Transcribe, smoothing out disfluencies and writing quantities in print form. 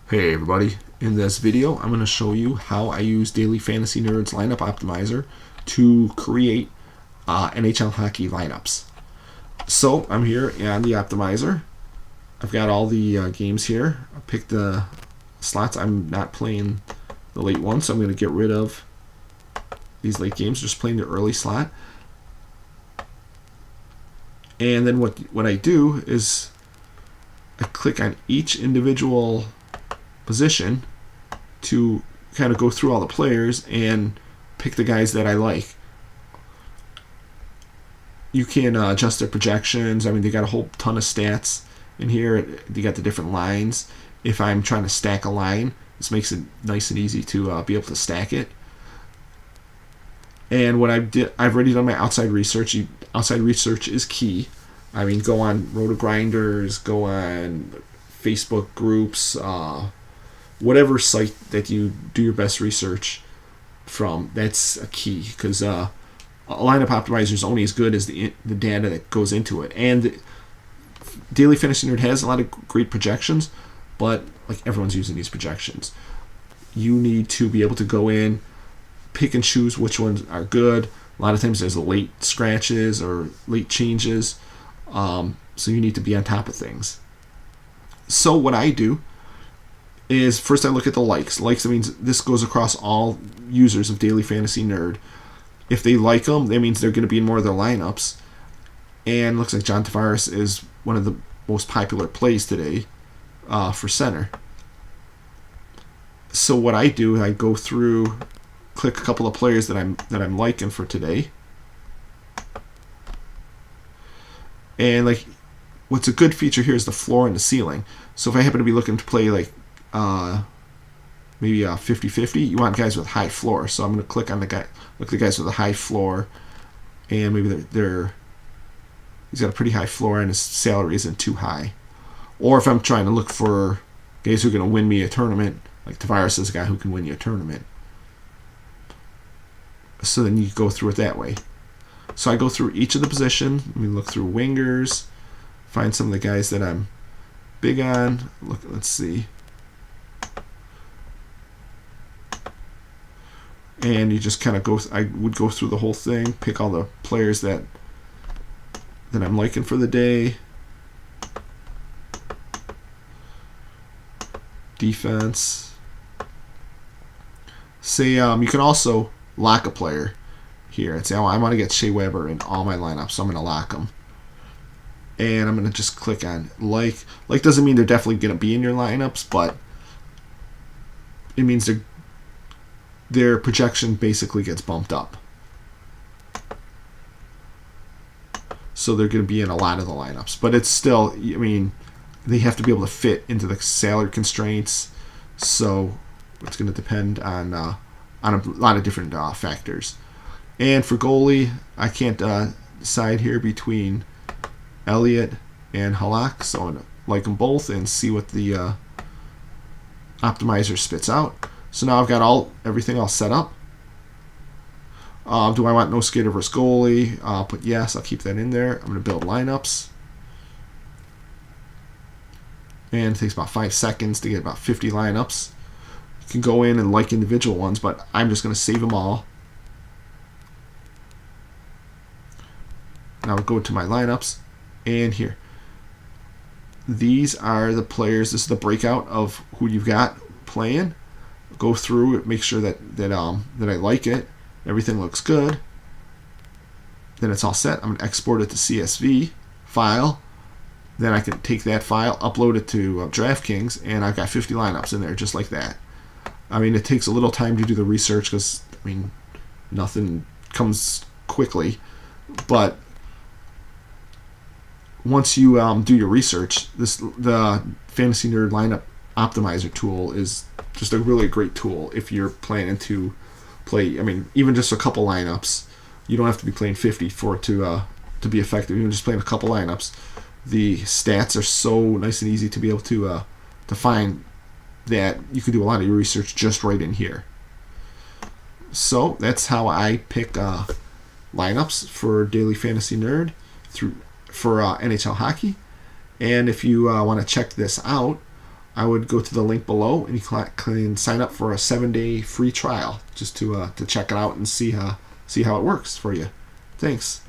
Hey everybody, in this video I'm going to show you how I use Daily Fantasy Nerds Lineup Optimizer to create NHL hockey lineups. So I'm here on the optimizer. I've got all the games here. I picked the slots. I'm not playing the late ones, so I'm going to get rid of these late games, just playing the early slot. And then what I do is I click on each individual position to kind of go through all the players and pick the guys that I like. You can adjust their projections. I mean, they got a whole ton of stats in here. They got the different lines. If I'm trying to stack a line, this makes it nice and easy to be able to stack it. And what I've already done my outside research. Outside research is key. I mean, go on Roto-Grinders, go on Facebook groups, whatever site that you do your best research from. That's a key, because a lineup optimizer is only as good as the data that goes into it. And Daily Fantasy Nerd has a lot of great projections, but like everyone's using these projections, you need to be able to go in, pick and choose which ones are good. A lot of times there's late scratches or late changes, so you need to be on top of things. So what I do is first I look at the likes. Likes, that means this goes across all users of Daily Fantasy Nerd. If they like them, that means they're going to be in more of their lineups. And looks like John Tavares is one of the most popular plays today for center. So what I do, I go through, click a couple of players that I'm liking for today. And like, what's a good feature here is the floor and the ceiling. So if I happen to be looking to play like maybe a 50-50, you want guys with high floor. So I'm going to click on the guy, look at the guys with a high floor, and maybe he's got a pretty high floor and his salary isn't too high. Or if I'm trying to look for guys who are going to win me a tournament, like Tavares is a guy who can win you a tournament. So then you go through it that way. So I go through each of the position. Let me look through wingers, find some of the guys that I'm big on. Let's see. And you just kind of go. I would go through the whole thing, pick all the players that I'm liking for the day. Defense. Say you can also lock a player here and say, oh, I want to get Shea Weber in all my lineups, so I'm going to lock him. And I'm going to just click on like. Like doesn't mean they're definitely going to be in your lineups, but it means their projection basically gets bumped up. So they're going to be in a lot of the lineups. But it's still, I mean, they have to be able to fit into the salary constraints. So it's going to depend on a lot of different factors. And for goalie, I can't decide here between Elliott and Halak. So I'm going to like them both and see what the optimizer spits out. So now I've got everything all set up. Do I want no skater versus goalie? I'll put yes. I'll keep that in there. I'm going to build lineups. And it takes about 5 seconds to get about 50 lineups. You can go in and like individual ones, but I'm just going to save them all. Now I'll go to my lineups. And here. These are the players. This is the breakout of who you've got playing. Go through it, make sure that I like it. Everything looks good. Then it's all set. I'm going to export it to CSV file. Then I can take that file, upload it to DraftKings, and I've got 50 lineups in there just like that. I mean, it takes a little time to do the research because, I mean, nothing comes quickly. But once you do your research, the Fantasy Nerd Lineup Optimizer tool is just a really great tool if you're planning to play. I mean, even just a couple lineups. You don't have to be playing 50 for it to be effective. Even just playing a couple lineups, the stats are so nice and easy to be able to find that you can do a lot of your research just right in here. So that's how I pick lineups for Daily Fantasy Nerd for NHL hockey. And if you want to check this out, I would go to the link below and you can sign up for a 7-day free trial just to check it out and see how it works for you. Thanks.